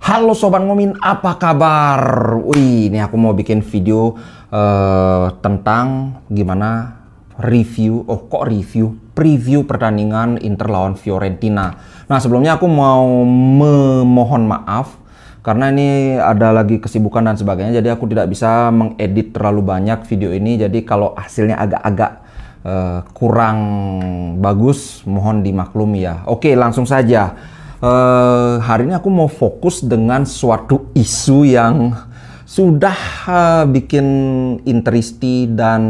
Halo Sobat Ngomin, apa kabar? Wih, ini aku mau bikin video tentang gimana preview pertandingan Inter lawan Fiorentina. Nah, sebelumnya aku mau memohon maaf karena ini ada lagi kesibukan dan sebagainya, jadi aku tidak bisa mengedit terlalu banyak video ini. Jadi kalau hasilnya agak-agak kurang bagus, mohon dimaklumi ya. Oke, langsung saja. Hari ini aku mau fokus dengan suatu isu yang sudah bikin Interisti dan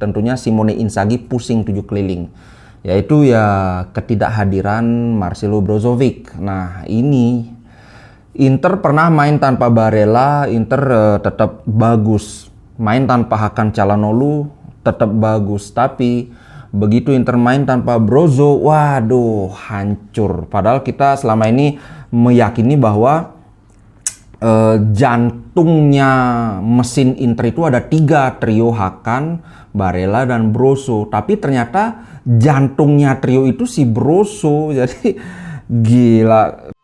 tentunya Simone Inzaghi pusing 7 keliling, yaitu ya ketidakhadiran Marcelo Brozovic. Nah, ini Inter pernah main tanpa Barella, Inter tetap bagus. Main tanpa Hakan Calhanoglu tetap bagus, tapi begitu Inter main tanpa Brozo, waduh, hancur. Padahal kita selama ini meyakini bahwa jantungnya mesin Inter itu ada 3, trio Hakan, Barella, dan Brozo. Tapi ternyata jantungnya trio itu si Brozo. Jadi gila.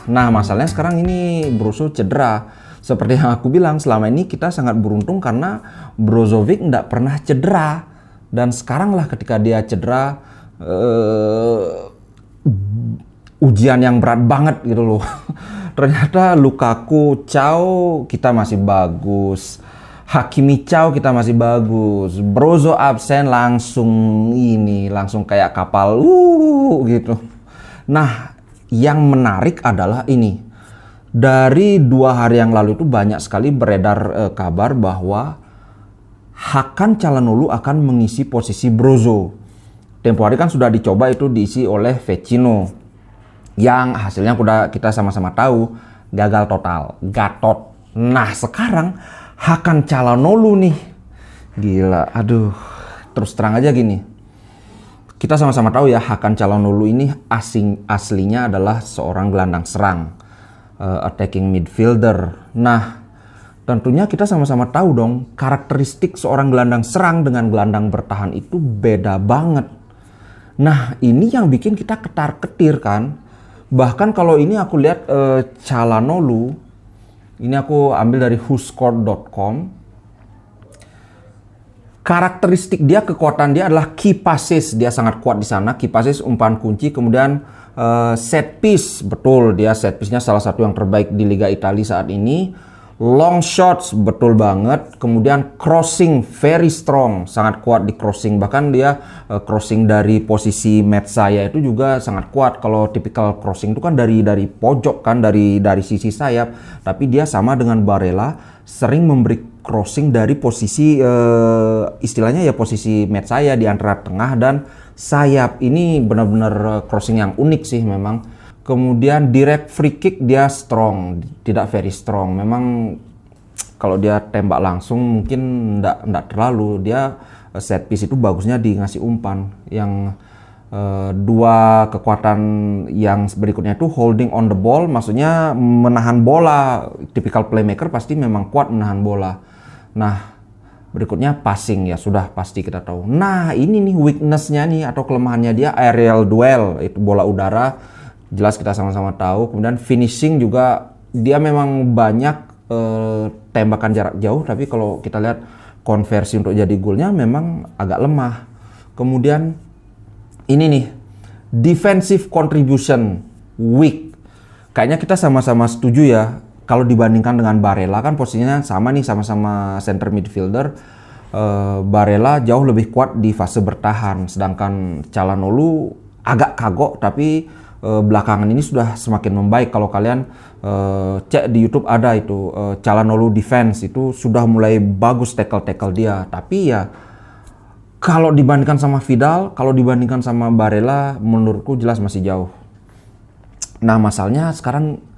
Nah, masalahnya sekarang ini Brozo cedera. Seperti yang aku bilang, selama ini kita sangat beruntung karena Brozovic nggak pernah cedera. Dan sekarang lah ketika dia cedera, ujian yang berat banget gitu loh. Ternyata Lukaku, Thiaw kita masih bagus. Hakimi, Thiaw kita masih bagus. Brozo absen langsung kayak kapal gitu. Nah, yang menarik adalah ini. Dari 2 hari yang lalu itu banyak sekali beredar kabar bahwa Hakan Calhanoglu akan mengisi posisi Brozo. Tempo hari kan sudah dicoba itu diisi oleh Vecino. Yang hasilnya kita sama-sama tahu gagal total, gatot. Nah, sekarang Hakan Calhanoglu nih. Gila, aduh. Terus terang aja gini. Kita sama-sama tahu ya, Hakan Calhanoglu ini aslinya adalah seorang gelandang serang, attacking midfielder. Nah, tentunya kita sama-sama tahu dong, karakteristik seorang gelandang serang dengan gelandang bertahan itu beda banget. Nah, ini yang bikin kita ketar-ketir kan. Bahkan kalau ini aku lihat Calhanoglu, ini aku ambil dari whoscored.com. Karakteristik dia, kekuatan dia adalah key passes. Dia sangat kuat di sana. Key passes, umpan kunci. Kemudian set piece. Betul, dia set piece-nya salah satu yang terbaik di Liga Italia saat ini. Long shots, betul banget. Kemudian crossing, very strong. Sangat kuat di crossing. Bahkan dia crossing dari posisi Metsaya itu juga sangat kuat. Kalau tipikal crossing itu kan dari pojok kan, dari sisi sayap. Tapi dia sama dengan Barella, sering memberi crossing dari posisi istilahnya ya posisi Metsaya di antara tengah dan sayap. Ini benar-benar crossing yang unik sih memang. Kemudian direct free kick dia strong, tidak very strong. Memang kalau dia tembak langsung mungkin enggak terlalu. Dia set piece itu bagusnya di ngasih umpan. Yang 2 kekuatan yang berikutnya itu holding on the ball, maksudnya menahan bola. Typical playmaker pasti memang kuat menahan bola. Nah, berikutnya passing, ya sudah pasti kita tahu. Nah, ini nih weakness-nya nih atau kelemahannya dia, aerial duel, itu bola udara. Jelas kita sama-sama tahu. Kemudian finishing juga dia memang banyak tembakan jarak jauh, tapi kalau kita lihat konversi untuk jadi golnya memang agak lemah. Kemudian ini nih, defensive contribution weak. Kayaknya kita sama-sama setuju ya. Kalau dibandingkan dengan Barella kan posisinya sama nih, sama-sama center midfielder. Barella jauh lebih kuat di fase bertahan, sedangkan Calhanoglu agak kagok, tapi belakangan ini sudah semakin membaik. Kalau kalian cek di YouTube ada itu Calhanoglu defense, itu sudah mulai bagus tackle dia. Tapi ya kalau dibandingkan sama Vidal, kalau dibandingkan sama Barella, menurutku jelas masih jauh. Nah, masalahnya sekarang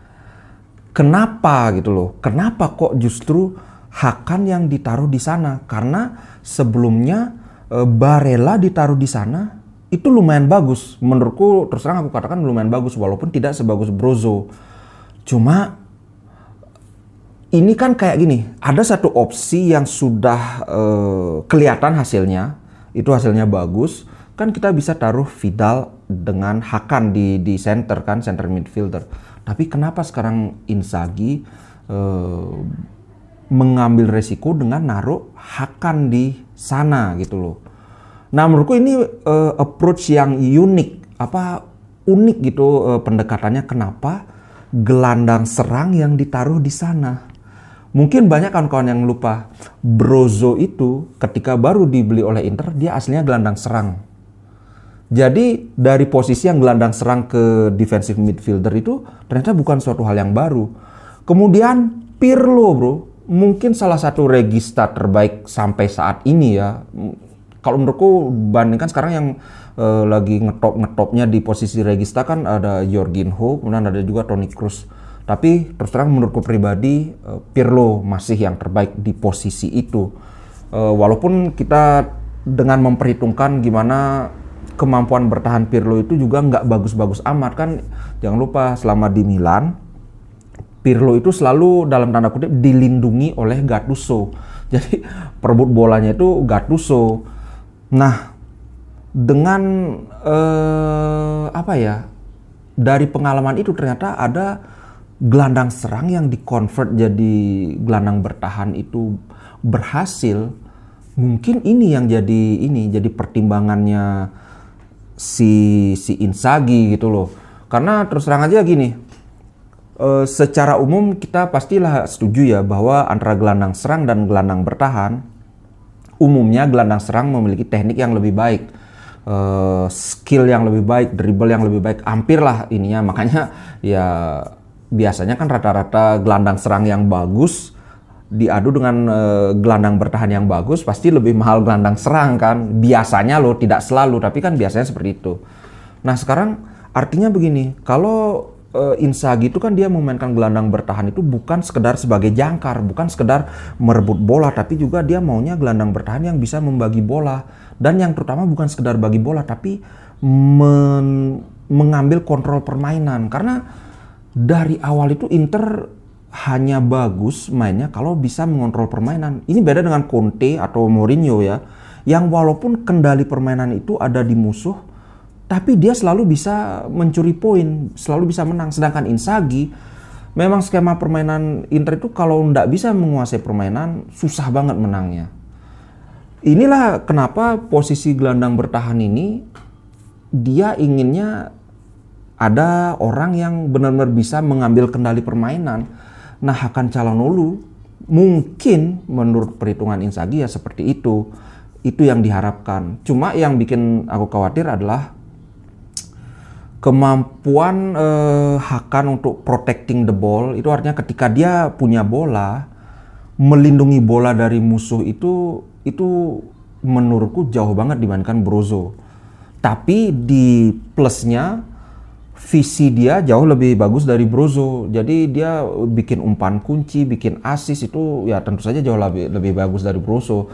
kenapa gitu loh? Kenapa kok justru Hakan yang ditaruh di sana? Karena sebelumnya Barella ditaruh di sana itu lumayan bagus. Menurutku, terus terang aku katakan lumayan bagus, walaupun tidak sebagus Brozo. Cuma ini kan kayak gini, ada satu opsi yang sudah kelihatan hasilnya, itu hasilnya bagus, kan kita bisa taruh Vidal dengan Hakan di center kan, center midfielder. Tapi kenapa sekarang Inzaghi mengambil resiko dengan naruh Hakan di sana gitu loh. Nah menurutku ini approach yang unik gitu pendekatannya, kenapa gelandang serang yang ditaruh di sana. Mungkin banyak kawan-kawan yang lupa, Brozo itu ketika baru dibeli oleh Inter, dia aslinya gelandang serang. Jadi dari posisi yang gelandang serang ke defensive midfielder itu ternyata bukan suatu hal yang baru. Kemudian Pirlo bro, mungkin salah satu regista terbaik sampai saat ini ya. Kalau menurutku bandingkan sekarang yang lagi ngetopnya di posisi regista kan ada Jorginho, kemudian ada juga Toni Kroos. Tapi terus terang menurutku pribadi Pirlo masih yang terbaik di posisi itu. Walaupun kita dengan memperhitungkan gimana kemampuan bertahan Pirlo itu juga nggak bagus-bagus amat kan. Jangan lupa selama di Milan, Pirlo itu selalu dalam tanda kutip dilindungi oleh Gattuso. Jadi perebut bolanya itu Gattuso. Nah, dengan dari pengalaman itu ternyata ada gelandang serang yang dikonvert jadi gelandang bertahan itu berhasil. Mungkin ini yang jadi pertimbangannya si Inzaghi gitu loh. Karena terus terang aja gini, secara umum kita pastilah setuju ya bahwa antara gelandang serang dan gelandang bertahan, umumnya gelandang serang memiliki teknik yang lebih baik, skill yang lebih baik, dribble yang lebih baik, hampir lah ininya. Makanya ya biasanya kan rata-rata gelandang serang yang bagus diadu dengan gelandang bertahan yang bagus, pasti lebih mahal gelandang serang kan. Biasanya loh, tidak selalu, tapi kan biasanya seperti itu. Nah sekarang artinya begini, kalau Inzaghi itu kan dia memainkan gelandang bertahan itu bukan sekedar sebagai jangkar, bukan sekedar merebut bola, tapi juga dia maunya gelandang bertahan yang bisa membagi bola. Dan yang terutama bukan sekedar bagi bola, tapi mengambil kontrol permainan. Karena dari awal itu Inter hanya bagus mainnya kalau bisa mengontrol permainan. Ini beda dengan Conte atau Mourinho ya, yang walaupun kendali permainan itu ada di musuh, tapi dia selalu bisa mencuri poin, selalu bisa menang. Sedangkan Inzaghi, memang skema permainan Inter itu kalau nggak bisa menguasai permainan, susah banget menangnya. Inilah kenapa posisi gelandang bertahan ini, dia inginnya ada orang yang benar-benar bisa mengambil kendali permainan. Nah, Hakan Çalhanoğlu mungkin menurut perhitungan Inzaghi ya seperti itu. Itu yang diharapkan. Cuma yang bikin aku khawatir adalah kemampuan Hakan untuk protecting the ball. Itu artinya ketika dia punya bola, melindungi bola dari musuh itu menurutku jauh banget dibandingkan Brozo. Tapi di plusnya, visi dia jauh lebih bagus dari Brozo. Jadi dia bikin umpan kunci, bikin assist itu ya tentu saja jauh lebih bagus dari Brozo.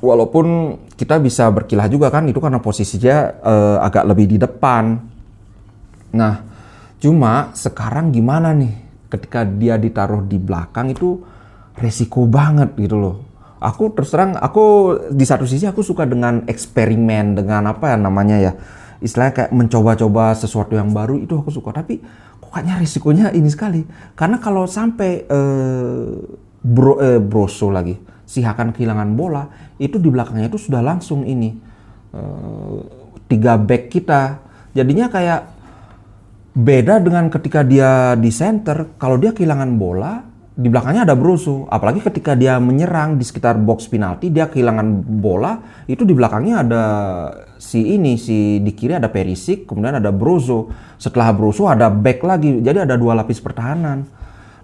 Walaupun kita bisa berkilah juga kan, itu karena posisinya agak lebih di depan. Nah, cuma sekarang gimana nih ketika dia ditaruh di belakang itu resiko banget gitu loh. Aku terus terang, aku di satu sisi aku suka dengan eksperimen, dengan apa ya namanya ya, istilahnya kayak mencoba-coba sesuatu yang baru, itu aku suka. Tapi kok kayaknya risikonya ini sekali. Karena kalau sampai Brozo lagi, si Hakan kehilangan bola, itu di belakangnya itu sudah langsung ini 3 back kita. Jadinya kayak beda dengan ketika dia di center. Kalau dia kehilangan bola, di belakangnya ada Brozo. Apalagi ketika dia menyerang di sekitar box penalti, dia kehilangan bola, itu di belakangnya ada di kiri ada Perisic, kemudian ada Brozo. Setelah Brozo ada back lagi, jadi ada 2 lapis pertahanan.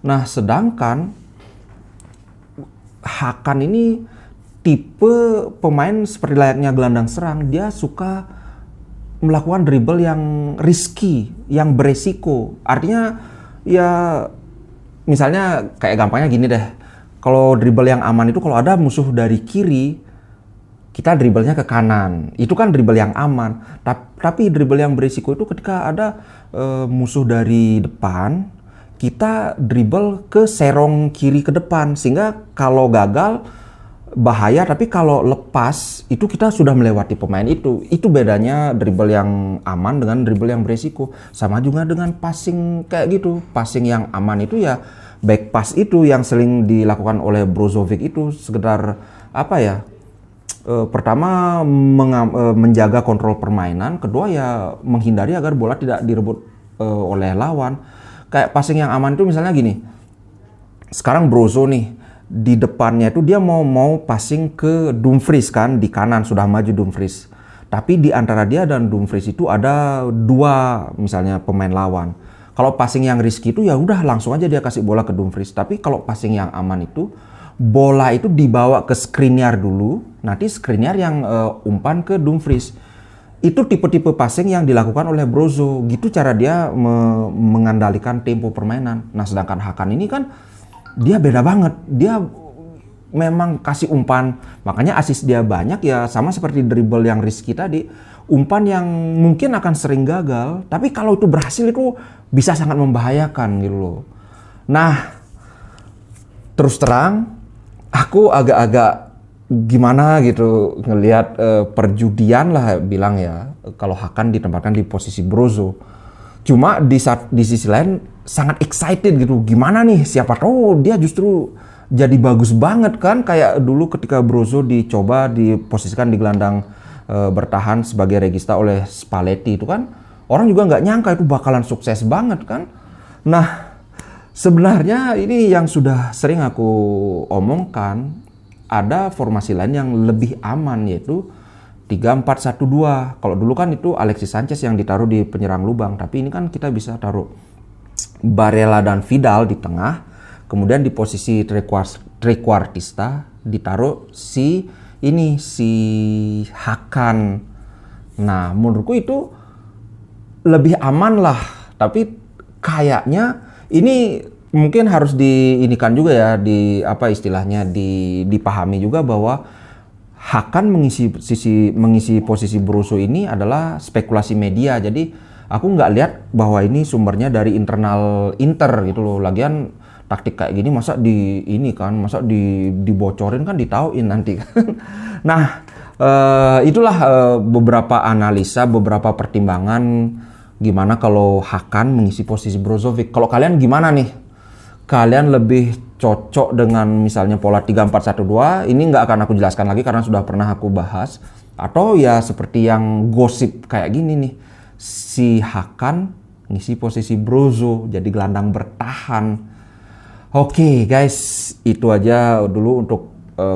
Nah, sedangkan Hakan ini tipe pemain seperti layaknya gelandang serang, dia suka melakukan dribble yang risky, yang beresiko. Artinya ya misalnya kayak gampangnya gini deh, kalau dribble yang aman itu kalau ada musuh dari kiri, kita dribblenya ke kanan, itu kan dribble yang aman. Tapi dribble yang berisiko itu ketika ada musuh dari depan, kita dribble ke serong kiri ke depan, sehingga kalau gagal bahaya, tapi kalau lepas itu kita sudah melewati pemain itu. Itu bedanya dribble yang aman dengan dribble yang beresiko. Sama juga dengan passing kayak gitu. Passing yang aman itu ya back pass itu yang sering dilakukan oleh Brozovic itu sekedar apa ya? Pertama menjaga kontrol permainan, kedua ya menghindari agar bola tidak direbut oleh lawan. Kayak passing yang aman itu misalnya gini. Sekarang Brozo nih di depannya itu dia mau passing ke Dumfries kan, di kanan sudah maju Dumfries. Tapi di antara dia dan Dumfries itu ada dua misalnya pemain lawan. Kalau passing yang risky itu ya udah langsung aja dia kasih bola ke Dumfries. Tapi kalau passing yang aman itu bola itu dibawa ke Skriniar dulu, nanti Skriniar yang umpan ke Dumfries. Itu tipe-tipe passing yang dilakukan oleh Brozo. Gitu cara dia mengandalkan tempo permainan. Nah, sedangkan Hakan ini kan dia beda banget. Dia memang kasih umpan, makanya assist dia banyak ya, sama seperti dribble yang risky tadi. Umpan yang mungkin akan sering gagal, tapi kalau itu berhasil itu bisa sangat membahayakan gitu loh. Nah, terus terang aku agak-agak gimana gitu ngelihat perjudian lah bilang ya, kalau Hakan ditempatkan di posisi Brozo. Cuma di sisi lain sangat excited gitu. Gimana nih? Siapa tahu dia justru jadi bagus banget kan. Kayak dulu ketika Brozo dicoba diposisikan di gelandang bertahan sebagai regista oleh Spalletti itu kan. Orang juga nggak nyangka itu bakalan sukses banget kan. Nah, sebenarnya ini yang sudah sering aku omongkan. Ada formasi lain yang lebih aman yaitu 3-4-1-2. Kalau dulu kan itu Alexis Sanchez yang ditaruh di penyerang lubang, tapi ini kan kita bisa taruh Barella dan Vidal di tengah, kemudian di posisi trequartista ditaruh si Hakan. Nah, menurutku itu lebih aman lah, tapi kayaknya ini mungkin harus diinikan juga ya, dipahami juga bahwa Hakan mengisi posisi Brozo ini adalah spekulasi media. Jadi aku nggak lihat bahwa ini sumbernya dari internal Inter gitu loh. Lagian taktik kayak gini masa dibocorin kan, ditauin nanti kan. Nah, itulah beberapa analisa, beberapa pertimbangan gimana kalau Hakan mengisi posisi Brozovic. Kalau kalian gimana nih? Kalian lebih cocok dengan misalnya pola 3-4-1-2, ini nggak akan aku jelaskan lagi karena sudah pernah aku bahas. Atau ya seperti yang gosip kayak gini nih, si Hakan ngisi posisi Brozo jadi gelandang bertahan. Oke guys, itu aja dulu untuk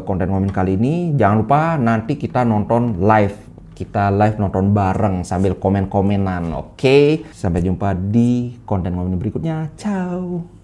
konten ngomongin kali ini. Jangan lupa nanti kita nonton live. Kita live nonton bareng sambil komen-komenan. Oke, sampai jumpa di konten ngomongin berikutnya. Ciao.